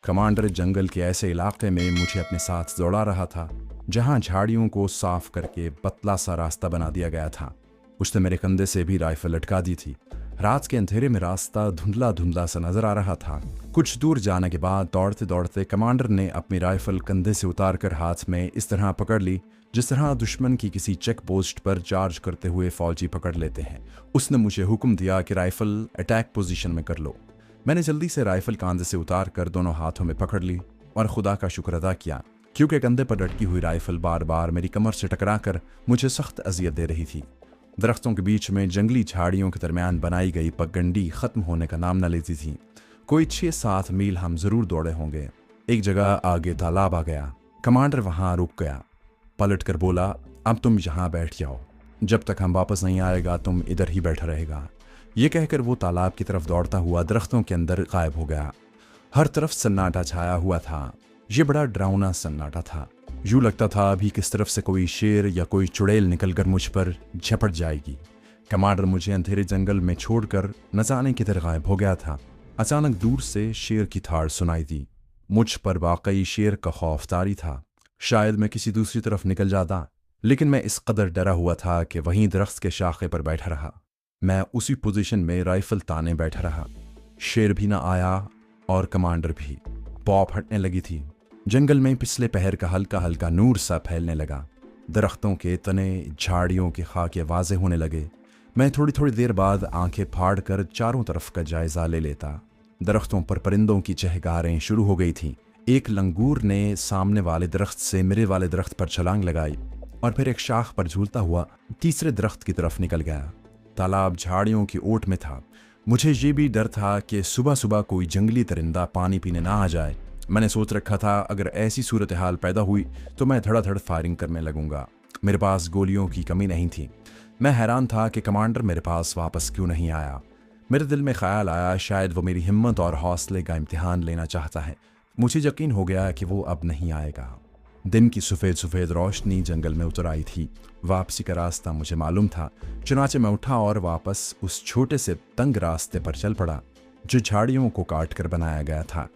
Commander जंगल के ऐसे इलाके में मुझे अपने साथ दौड़ा रहा था जहां झाड़ियों को साफ करके पतला सा रास्ता बना दिया गया था। उसने मेरे कंधे से भी राइफल लटका दी थी। रात के अंधेरे में रास्ता धुंधला धुंधला सा नजर आ रहा था। कुछ दूर जाने के बाद दौड़ते दौड़ते कमांडर ने अपनी राइफल कंधे से उतारकर हाथ में इस तरह पकड़ ली जिस तरह दुश्मन की किसी चेक पोस्ट पर चार्ज करते हुए फौजी पकड़ लेते हैं। उसने मुझे हुक्म दिया कि राइफल अटैक पोजीशन में कर लो। मैंने जल्दी से राइफल कंधे से उतार कर दोनों हाथों में पकड़ ली और खुदा का शुक्र अदा किया क्योंकि कंधे पर लटकी हुई राइफल बार बार मेरी कमर से टकराकर मुझे सख्त अजियत दे रही थी। दरख्तों के बीच में जंगली झाड़ियों के दरमियान बनाई गई पगडंडी खत्म होने का नाम न लेती थी। कोई 6-7 मील हम जरूर दौड़े होंगे। एक जगह आगे तालाब आ गया। कमांडर वहां रुक गया, पलट कर बोला, अब तुम यहाँ बैठ जाओ, जब तक हम वापस नहीं आएगा तुम इधर ही बैठा रहेगा। ये कहकर वो तालाब की तरफ दौड़ता हुआ दरख्तों के अंदर गायब हो गया। हर तरफ सन्नाटा छाया हुआ था। ये बड़ा डरावना सन्नाटा था। यूं लगता था अभी किस तरफ से कोई शेर या कोई चुड़ैल निकलकर मुझ पर झपट जाएगी। कमांडर मुझे अंधेरे जंगल में छोड़कर न जाने किधर गायब हो गया था। अचानक दूर से शेर की थाड़ सुनाई दी। मुझ पर वाकई शेर का खौफ तारी था। शायद मैं किसी दूसरी तरफ निकल जाता, लेकिन मैं इस कदर डरा हुआ था कि वहीं दरख्त के शाखे पर बैठा रहा। मैं उसी पोजीशन में राइफल ताने बैठा रहा। शेर भी ना आया और कमांडर भी। पॉप हटने लगी थी। जंगल में पिछले पहर का हल्का हल्का नूर सा फैलने लगा। दरख्तों के तने, झाड़ियों के खाके वाजे होने लगे। मैं थोड़ी थोड़ी देर बाद आंखें फाड़ कर चारों तरफ का जायजा ले लेता। दरख्तों पर परिंदों की चहकारें शुरू हो गई थीं। एक लंगूर ने सामने वाले दरख्त से मेरे वाले दरख्त पर छलांग लगाई और फिर एक शाख पर झूलता हुआ तीसरे दरख्त की तरफ निकल गया। तालाब झाड़ियों की ओट में था। मुझे ये भी डर था कि सुबह सुबह कोई जंगली परिंदा पानी पीने ना आ जाए। मैंने सोच रखा था अगर ऐसी सूरत हाल पैदा हुई तो मैं धड़ाधड़ फायरिंग करने लगूंगा। मेरे पास गोलियों की कमी नहीं थी। मैं हैरान था कि कमांडर मेरे पास वापस क्यों नहीं आया। मेरे दिल में ख्याल आया शायद वो मेरी हिम्मत और हौसले का इम्तिहान लेना चाहता है। मुझे यकीन हो गया कि वो अब नहीं आएगा। दिन की सफ़ेद सफ़ेद रोशनी जंगल में उतर आई थी। वापसी का रास्ता मुझे मालूम था। चुनाचे मैं उठा और वापस उस छोटे से तंग रास्ते पर चल पड़ा जो झाड़ियों को काट कर बनाया गया था।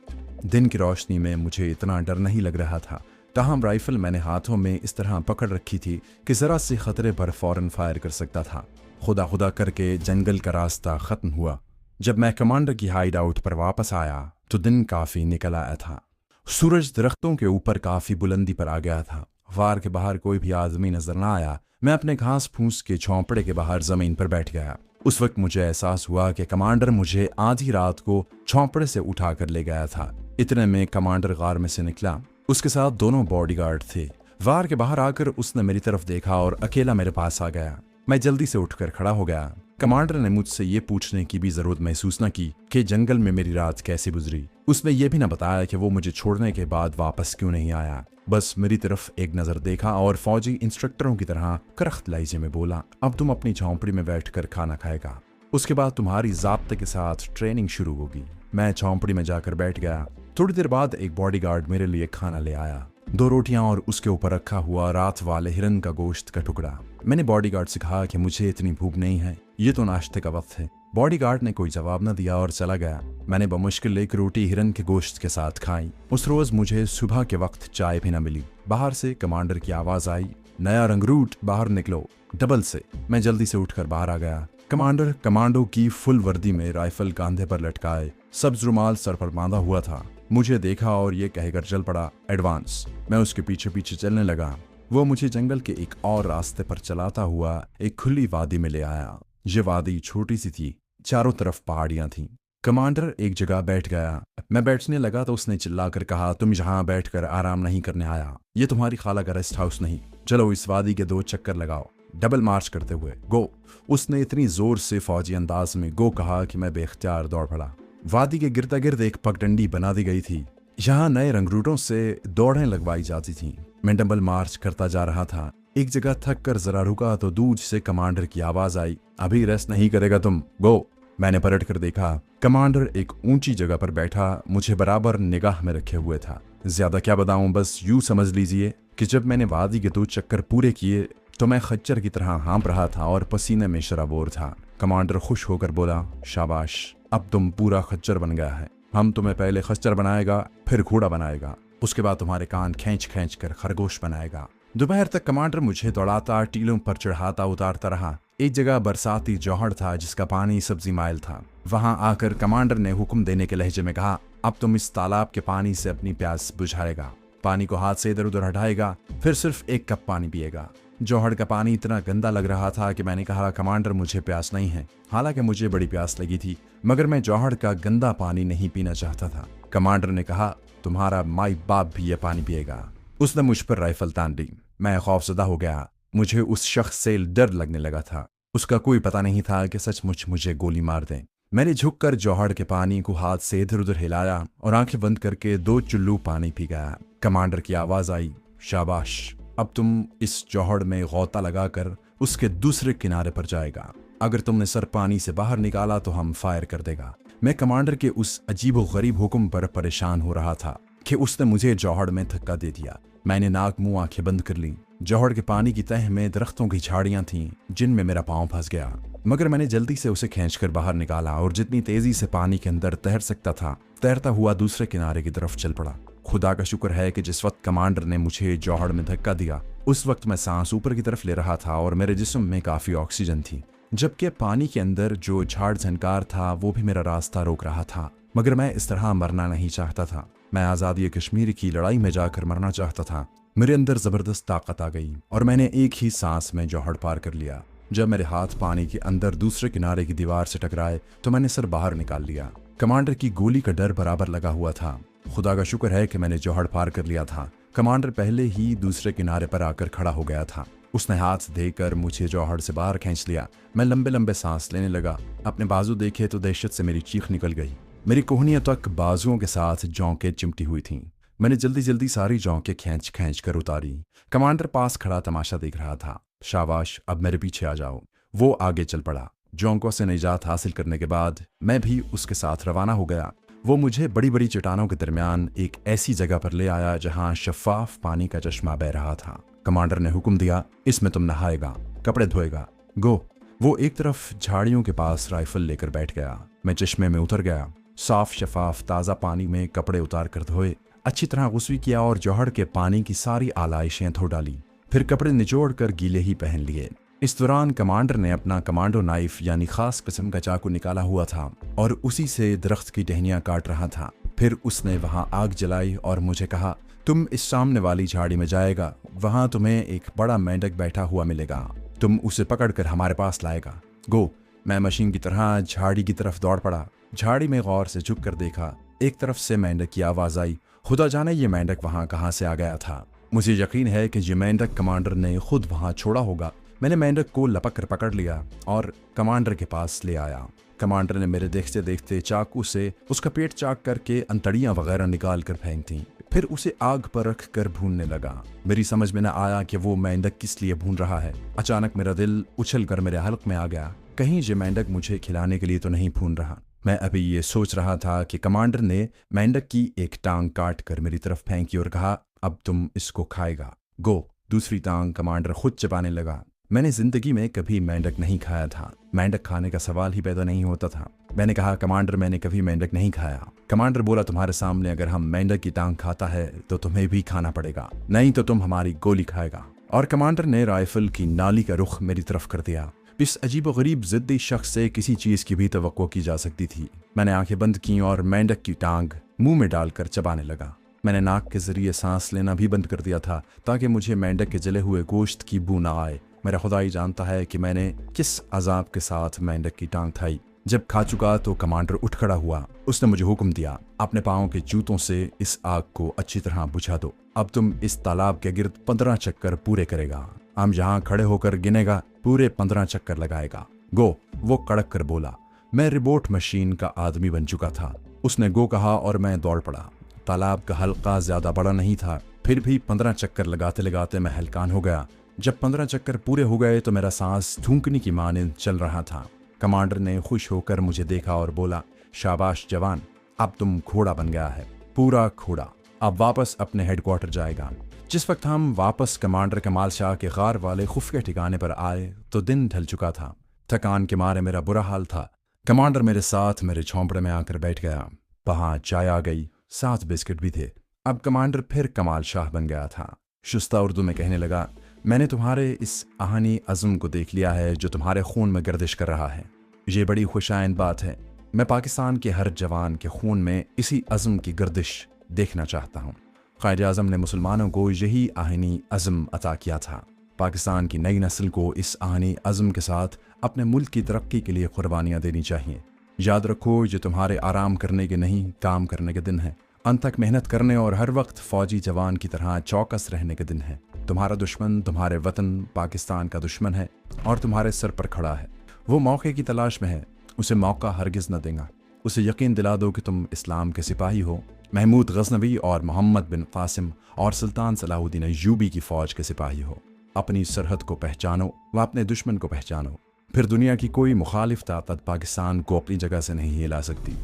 दिन की रोशनी में मुझे इतना डर नहीं लग रहा था। ताहम राइफल मैंने हाथों में इस तरह पकड़ रखी थी कि ज़रा से खतरे पर फौरन फायर कर सकता था। खुदा खुदा करके जंगल का रास्ता ख़त्म हुआ। जब मैं कमांडर की हाइड आउट पर वापस आया तो दिन काफ़ी निकल आया था। सूरज दरख्तों के ऊपर काफ़ी बुलंदी पर आ गया था। वार के बाहर कोई भी आदमी नजर ना आया। मैं अपने घास फूस के झोंपड़े के बाहर जमीन पर बैठ गया। उस वक्त मुझे एहसास हुआ कि कमांडर मुझे आधी रात को झोंपड़े से उठा कर ले गया था। इतने में कमांडर गार में से निकला। उसके साथ दोनों बॉडीगार्ड थे। वार के बाहर आकर उसने मेरी तरफ देखा और अकेला मेरे पास आ गया। मैं जल्दी से उठकर खड़ा हो गया। कमांडर ने मुझसे ये पूछने की भी जरूरत महसूस न की कि जंगल में मेरी रात कैसे गुजरी। उसने ये भी न बताया कि वो मुझे छोड़ने के बाद वापस क्यों नहीं आया। बस मेरी तरफ एक नजर देखा और फौजी इंस्ट्रक्टरों की तरह करख्त लहजे में बोला, अब तुम अपनी झोंपड़ी में बैठकर खाना खाएगा। उसके बाद तुम्हारी ज़ाब्ते के साथ ट्रेनिंग शुरू होगी। मैं झोंपड़ी में जाकर बैठ गया। थोड़ी देर बाद एक बॉडीगार्ड मेरे लिए खाना ले आया। 2 रोटियां और उसके ऊपर रखा हुआ रात वाले हिरन का गोश्त का टुकड़ा। मैंने बॉडीगार्ड से कहा कि मुझे इतनी भूख नहीं है, ये तो नाश्ते का वक्त है। बॉडीगार्ड ने कोई जवाब न दिया और चला गया। मैंने बमुश्किल एक रोटी हिरन के गोश्त के साथ खाई। उस रोज मुझे सुबह के वक्त चाय भी न मिली। बाहर से कमांडर की आवाज आई, नया रंगरूट बाहर निकलो, डबल से। मैं जल्दी से उठकर बाहर आ गया। कमांडर कमांडो की फुल वर्दी में राइफल कंधे पर लटकाए सब्ज रुमाल सर पर बांधा हुआ था। मुझे देखा और ये कहकर चल पड़ा, एडवांस। मैं उसके पीछे पीछे चलने लगा। वो मुझे जंगल के एक और रास्ते पर चलाता हुआ एक खुली वादी में ले आया। ये वादी छोटी सी थी, चारों तरफ पहाड़ियां थीं। कमांडर एक जगह बैठ गया। मैं बैठने लगा तो उसने चिल्लाकर कहा, तुम यहाँ बैठकर आराम नहीं करने आया, ये तुम्हारी खाला का रेस्ट हाउस नहीं। चलो इस वादी के 2 चक्कर लगाओ, डबल मार्च करते हुए, गो। उसने इतनी जोर से फौजी अंदाज में गो कहा कि मैं बेख्तियार दौड़ पड़ा। वादी के गिरता गिर्द एक पगडंडी बना दी गई थी। यहाँ नए रंगरूटों से दौड़ें लगवाई जाती थीं। मैं डबल मार्च करता जा रहा था। एक जगह थक कर जरा रुका तो दूर से कमांडर की आवाज आई, अभी रेस्ट नहीं करेगा तुम, गो। मैंने पलट कर देखा। कमांडर एक ऊंची जगह पर बैठा मुझे बराबर निगाह में रखे हुए था। ज्यादा क्या बताऊं, बस यूं समझ लीजिए कि जब मैंने वादी के 2 चक्कर पूरे किए तो मैं खच्चर की तरह हाँप रहा था और पसीने में शराबोर था। कमांडर खुश होकर बोला, शाबाश, अब तुम पूरा खच्चर बन गया है। हम तुम्हें पहले खच्चर बनाएगा, फिर घोड़ा बनाएगा, उसके बाद तुम्हारे कान खींच खींच कर खरगोश बनाएगा। दोपहर तक कमांडर मुझे दौड़ाता, टीलों पर चढ़ाता उतारता रहा। एक जगह बरसाती जौहड़ था जिसका पानी सब्जी माइल था। वहां आकर कमांडर ने हुक्म देने के लहजे में कहा, अब तुम इस तालाब के पानी से अपनी प्यास बुझाएगा। पानी को हाथ से इधर उधर हटाएगा, फिर सिर्फ 1 कप पानी पिएगा। जौहड़ का पानी इतना गंदा लग रहा था कि मैंने कहा, कमांडर मुझे प्यास नहीं है। हालांकि मुझे बड़ी प्यास लगी थी, मगर मैं जौहड़ का गंदा पानी नहीं पीना चाहता था। कमांडर ने कहा, तुम्हारा माई बाप भी यह पानी पिएगा। उसने मुझ पर राइफल तान दी। मैं खौफजदा हो गया। मुझे उस शख्स से डर लगने लगा था। उसका कोई पता नहीं था कि सचमुच मुझे गोली मार दें। मैंने झुककर जौहड़ के पानी को हाथ से इधर उधर हिलाया और आंखें बंद करके 2 चुल्लू पानी पी गया। कमांडर की आवाज आई, शाबाश, अब तुम इस जौहड़ में गौता लगाकर उसके दूसरे किनारे पर जाएगा। अगर तुमने सर पानी से बाहर निकाला तो हम फायर कर देगा। मैं कमांडर के उस अजीब व गरीब हुक्म पर परेशान हो रहा था कि उसने मुझे जौहड़ में धक्का दे दिया। मैंने नाक मुंह आंखें बंद कर ली। जौहड़ के पानी की तह में दरख्तों की झाड़ियां थीं जिनमें मेरा पांव फंस गया, मगर मैंने जल्दी से उसे खींचकर बाहर निकाला और जितनी तेजी से पानी के अंदर तैर सकता था तैरता हुआ दूसरे किनारे की तरफ चल पड़ा। खुदा का शुक्र है कि जिस वक्त कमांडर ने मुझे जौहड़ में धक्का दिया उस वक्त मैं सांस ऊपर की तरफ ले रहा था और मेरे जिस्म में काफी ऑक्सीजन थी, जबकि पानी के अंदर जो झाड़ झनकार था वो भी मेरा रास्ता रोक रहा था। मगर मैं इस तरह मरना नहीं चाहता था। मैं आज़ादी कश्मीर की लड़ाई में जाकर मरना चाहता था। मेरे अंदर जबरदस्त ताकत आ गई और मैंने एक ही सांस में जौहड़ पार कर लिया। जब मेरे हाथ पानी के अंदर दूसरे किनारे की दीवार से टकराए तो मैंने सर बाहर निकाल लिया। कमांडर की गोली का डर बराबर लगा हुआ था। खुदा का शुक्र है कि मैंने जौहड़ पार कर लिया था। कमांडर पहले ही दूसरे किनारे पर आकर खड़ा हो गया था। उसने हाथ देकर मुझे जौहड़ से बाहर खींच लिया। मैं लंबे लंबे सांस लेने लगा। अपने बाजू देखे तो दहशत से मेरी चीख निकल गई। मेरी कोहनियों तक बाजुओं के साथ जौंकें चिमटी हुई थीं। मैंने जल्दी जल्दी सारी जौंकें खींच खींच कर उतारी। कमांडर पास खड़ा तमाशा देख रहा था। शाबाश, अब मेरे पीछे आ जाओ। वो आगे चल पड़ा। जौंकों से निजात हासिल करने के बाद मैं भी उसके साथ रवाना हो गया। वो मुझे बड़ी बड़ी चट्टानों के दरमियान एक ऐसी जगह पर ले आया जहां शफाफ पानी का चश्मा बह रहा था। कमांडर ने हुक्म दिया, इसमें तुम नहाएगा, कपड़े धोएगा, गो। वो एक तरफ झाड़ियों के पास राइफल लेकर बैठ गया। मैं चश्मे में उतर गया। साफ शफाफ ताज़ा पानी में कपड़े उतार कर धोए, अच्छी तरह गुस्वी किया और जौहड़ के पानी की सारी आलाइशें धो डाली। फिर कपड़े निचोड़ कर गीले ही पहन लिए। इस दौरान कमांडर ने अपना कमांडो नाइफ यानी खास किस्म का चाकू निकाला हुआ था और उसी से दरख्त की टहनियां काट रहा था। फिर उसने वहां आग जलाई और मुझे कहा, तुम इस सामने वाली झाड़ी में जाएगा, वहां तुम्हें एक बड़ा मेंढक बैठा हुआ मिलेगा, तुम उसे पकड़कर हमारे पास लाएगा, गो। मैं मशीन की तरह झाड़ी की तरफ दौड़ पड़ा। झाड़ी में गौर से झुक कर देखा। एक तरफ से मेंढक की आवाज आई। खुदा जाने ये मेंढक वहां कहां से आ गया था। मुझे यकीन है कि ये मेंढक कमांडर ने खुद वहां छोड़ा होगा। मैंने मेंढक को लपक कर पकड़ लिया और कमांडर के पास ले आया। कमांडर ने मेरे देखते देखते चाकू से उसका पेट चाक करके अंतड़ियां वगैरह निकाल कर फेंक दी। फिर उसे आग पर रख कर भूनने लगा। मेरी समझ में न आया कि वो मेंढक किस लिए भून रहा है। अचानक मेरा दिल उछल कर मेरे हलक में आ गया। कहीं ये मेंढक मुझे खिलाने के लिए तो नहीं भून रहा। मैं अभी ये सोच रहा था कि कमांडर ने मेंढक की एक टांग काट कर मेरी तरफ फेंकी और कहा, अब तुम इसको खाएगा, गो। दूसरी टांग कमांडर खुद चबाने लगा। मैंने जिंदगी में कभी मेंढक नहीं खाया था। मेंढक खाने का सवाल ही पैदा नहीं होता था। मैंने कहा, कमांडर मैंने कभी मेंढक नहीं खाया। कमांडर बोला, तुम्हारे सामने अगर हम मेंढक की टांग खाता है तो तुम्हें भी खाना पड़ेगा, नहीं तो तुम हमारी गोली खाएगा। और कमांडर ने राइफल की नाली का रुख मेरी तरफ कर दिया। इस अजीब गरीब जिद्दी शख्स से किसी चीज की भी तवक्को की जा सकती थी। मैंने आंखें बंद की और मेंढक की टांग मुंह में डालकर चबाने लगा। मैंने नाक के जरिए सांस लेना भी बंद कर दिया था ताकि मुझे मेंढक के जले हुए गोश्त की बू ना आए। मेरा खुदा ही जानता है कि मैंने किस अजाब के साथ मेंढक की टांग खाई। जब खा चुका तो कमांडर उठ खड़ा हुआ। उसने मुझे हुक्म दिया, अपने पाँव के जूतों से इस आग को अच्छी तरह बुझा दो। अब तुम इस तालाब के गिर्द 15 चक्कर पूरे करेगा। हम जहाँ खड़े होकर गिनेगा, पूरे 15 चक्कर लगाएगा, गो। वो कड़क कर बोला। मैं रिमोट मशीन का आदमी बन चुका था। उसने गो कहा और मैं दौड़ पड़ा। तालाब का हल्का ज्यादा बड़ा नहीं था, फिर भी 15 चक्कर लगाते लगाते मैं हलकान हो गया। जब 15 चक्कर पूरे हो गए तो मेरा सांस धूंकने की मानिंद चल रहा था। कमांडर ने खुश होकर मुझे देखा और बोला, शाबाश जवान, अब तुम घोड़ा बन गया है, पूरा घोड़ा। अब वापस अपने हेडक्वार्टर जाएगा। जिस वक्त हम वापस कमांडर कमाल शाह के गार वाले खुफिया ठिकाने पर आए तो दिन ढल चुका था। थकान के मारे मेरा बुरा हाल था। कमांडर मेरे साथ मेरे झोंपड़े में आकर बैठ गया। वहाँ चाय आ गई, साथ बिस्किट भी थे। अब कमांडर फिर कमाल शाह बन गया था। शुस्ता उर्दू में कहने लगा, मैंने तुम्हारे इस आहनी अज़्म को देख लिया है जो तुम्हारे खून में गर्दिश कर रहा है। ये बड़ी खुशाइंद बात है। मैं पाकिस्तान के हर जवान के खून में इसी अज़्म की गर्दिश देखना चाहता हूँ। क़ायद आज़म ने मुसलमानों को यही आहनी अज़्म अता किया था। पाकिस्तान की नई नस्ल को इस आहनी अज़्म के साथ अपने मुल्क की तरक्की के लिए कुर्बानियाँ देनी चाहिए। याद रखो, ये तुम्हारे आराम करने के नहीं, काम करने के दिन हैं। अंत तक मेहनत करने और हर वक्त फ़ौजी जवान की तरह चौकस रहने के दिन है। तुम्हारा दुश्मन तुम्हारे वतन पाकिस्तान का दुश्मन है और तुम्हारे सर पर खड़ा है। वो मौके की तलाश में है, उसे मौका हरगिज़ न देगा। उसे यकीन दिला दो कि तुम इस्लाम के सिपाही हो, महमूद गज़नवी और मोहम्मद बिन क़ासिम और सुल्तान सलाहुद्दीन अय्यूबी की फ़ौज के सिपाही हो। अपनी सरहद को पहचानो व अपने दुश्मन को पहचानो, फिर दुनिया की कोई मुखालिफ ताकत पाकिस्तान को अपनी जगह से नहीं हिला सकती।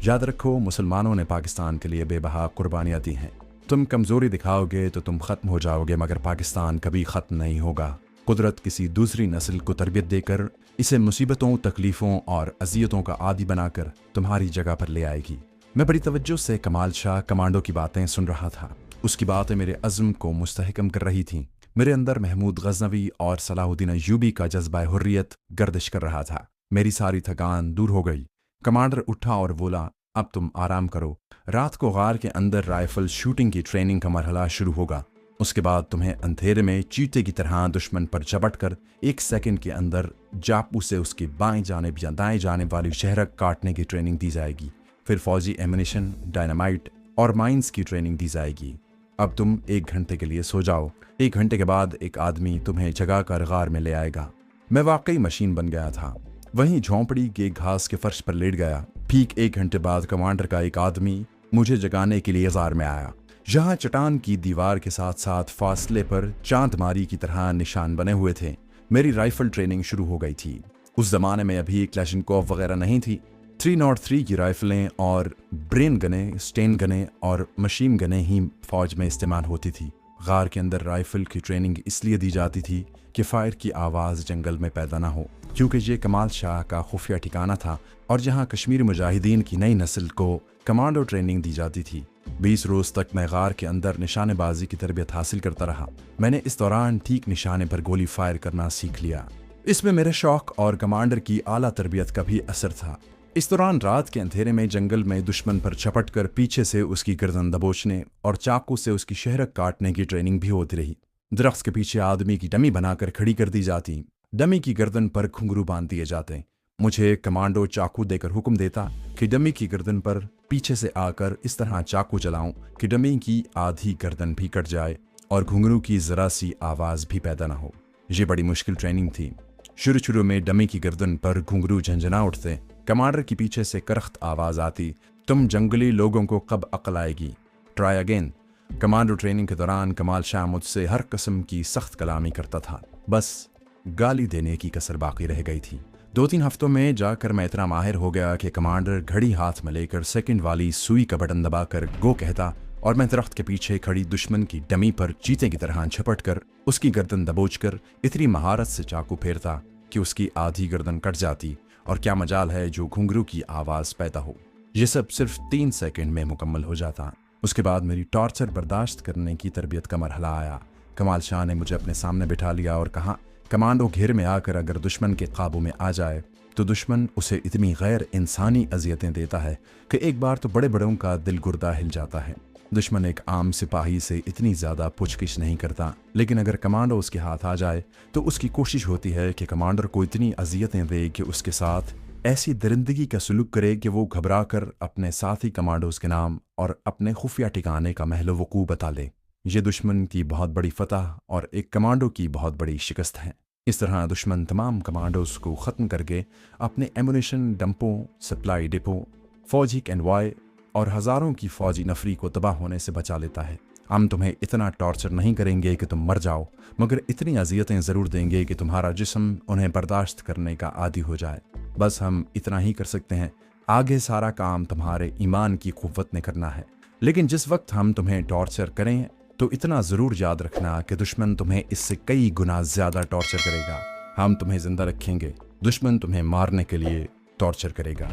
याद रखो, मुसलमानों ने पाकिस्तान के लिए बेबहा कुर्बानियाँ दी हैं। तुम कमज़ोरी दिखाओगे तो तुम ख़त्म हो जाओगे, मगर पाकिस्तान कभी ख़त्म नहीं होगा। कुदरत किसी दूसरी नस्ल को तरबियत देकर इसे मुसीबतों, तकलीफ़ों और अजियतों का आदी बनाकर तुम्हारी जगह पर ले आएगी। मैं बड़ी तवज्जो से कमाल शाह कमांडो की बातें सुन रहा था। उसकी बातें मेरे अज़्म को मुस्तहकम कर रही थीं। मेरे अंदर महमूद गज़नवी और सलाहुद्दीन अय्यूबी का जज्बा हुर्रियत गर्दिश कर रहा था। मेरी सारी थकान दूर हो गई। कमांडर उठा और बोला, अब तुम आराम करो। रात को गार के अंदर राइफल शूटिंग की ट्रेनिंग का मरहला शुरू होगा। उसके बाद तुम्हें अंधेरे में चीते की तरह दुश्मन पर झपट कर 1 सेकंड के अंदर जापू से उसकी बाएं जानिब या दाएं जानिब वाली शहरक काटने की ट्रेनिंग दी जाएगी। फिर फौजी एमिनेशन, डायनामाइट और माइंस की ट्रेनिंग दी जाएगी। अब तुम 1 घंटे के लिए सो जाओ। 1 घंटे के बाद एक आदमी तुम्हें जगा कर गार में ले आएगा। मैं वाकई मशीन बन गया था। वहीं झोंपड़ी के घास के फर्श पर लेट गया। ठीक 1 घंटे बाद कमांडर का एक आदमी मुझे जगाने के लिए गार में आया। जहां चट्टान की दीवार के साथ साथ फासले पर चांदमारी की तरह निशान बने हुए थे। मेरी राइफल ट्रेनिंग शुरू हो गई थी। उस जमाने में अभी क्लैशनकोव वगैरह नहीं थी। 303 की राइफलें और ब्रेन गने, स्टेन गने और मशीन गने ही फौज में इस्तेमाल होती थी। गार के अंदर राइफल की ट्रेनिंग इसलिए दी जाती थी कि फायर की आवाज़ जंगल में पैदा ना हो, क्योंकि ये कमाल शाह का खुफिया ठिकाना था और जहां कश्मीरी मुजाहिदीन की नई नस्ल को कमांडो ट्रेनिंग दी जाती थी। 20 रोज़ तक मैं गार के अंदर निशानेबाजी की तरबियत हासिल करता रहा। मैंने इस दौरान ठीक निशाने पर गोली फायर करना सीख लिया। इसमें मेरे शौक और कमांडर की आला तरबियत का भी असर था। इस दौरान रात के अंधेरे में जंगल में दुश्मन पर झपट कर पीछे से उसकी गर्दन दबोचने और चाकू से उसकी शहरक काटने की ट्रेनिंग भी होती रही। दरख्त के पीछे आदमी की डमी बनाकर खड़ी कर दी जाती। डमी की गर्दन पर घुंघरू बांध दिए जाते। मुझे कमांडो चाकू देकर हुक्म देता कि डमी की गर्दन पर पीछे से आकर इस तरह चाकू चलाऊं कि डमी की आधी गर्दन भी कट जाए और घुंघरू की जरा सी आवाज़ भी पैदा ना हो। ये बड़ी मुश्किल ट्रेनिंग थी। शुरू में डमी की गर्दन पर घुंघरू झंझना उठते। कमांडर की पीछे से करख्त आवाज़ आती, तुम जंगली लोगों को कब अक्ल आएगी, ट्राई अगेन। कमांडो ट्रेनिंग के दौरान कमाल शाह मुझसे हर किस्म की सख्त कलामी करता था। बस गाली देने की कसर बाकी रह गई थी। 2-3 हफ्तों में जाकर मैं इतना माहिर हो गया कि कमांडर घड़ी हाथ में लेकर सेकंड वाली सुई का बटन दबाकर गो कहता और मैं दरख्त के पीछे खड़ी दुश्मन की डमी पर चीते की तरह झपट कर उसकी गर्दन दबोचकर इतनी महारत से चाकू फेरता कि उसकी आधी गर्दन कट जाती और क्या मजाल है जो घुंघरू की आवाज़ पैदा हो। ये सब सिर्फ 3 सेकंड में मुकम्मल हो जाता। उसके बाद मेरी टॉर्चर बर्दाश्त करने की तरबियत का मरहला आया। कमाल शाह ने मुझे अपने सामने बिठा लिया और कहा, कमांडो घेर में आकर अगर दुश्मन के काबू में आ जाए तो दुश्मन उसे इतनी गैर इंसानी अजियतें देता है कि एक बार तो बड़े बड़ों का दिल गुर्दा हिल जाता है। दुश्मन एक आम सिपाही से इतनी ज़्यादा पुछगिछ नहीं करता, लेकिन अगर कमांडो उसके हाथ आ जाए तो उसकी कोशिश होती है कि कमांडर को इतनी अजियतें दे कि उसके साथ ऐसी दरिंदगी का सलूक करे कि वो घबरा कर अपने साथी कमांडोज के नाम और अपने खुफिया ठिकाने का महल वकूअ बता ले। ये दुश्मन की बहुत बड़ी फतह और एक कमांडो की बहुत बड़ी शिकस्त है। इस तरह दुश्मन तमाम कमांडोज को ख़त्म करके अपने एमुनेशन डंपों, सप्लाई डिपो, फौजी कैनवाय और हज़ारों की फौजी नफरी को तबाह होने से बचा लेता है। हम तुम्हें इतना टॉर्चर नहीं करेंगे कि तुम मर जाओ, मगर इतनी अजियतें ज़रूर देंगे कि तुम्हारा जिस्म उन्हें बर्दाश्त करने का आदी हो जाए। बस हम इतना ही कर सकते हैं। आगे सारा काम तुम्हारे ईमान की क़ुव्वत ने करना है। लेकिन जिस वक्त हम तुम्हें टॉर्चर करें तो इतना ज़रूर याद रखना कि दुश्मन तुम्हें इससे कई गुना ज़्यादा टॉर्चर करेगा। हम तुम्हें ज़िंदा रखेंगे, दुश्मन तुम्हें मारने के लिए टॉर्चर करेगा।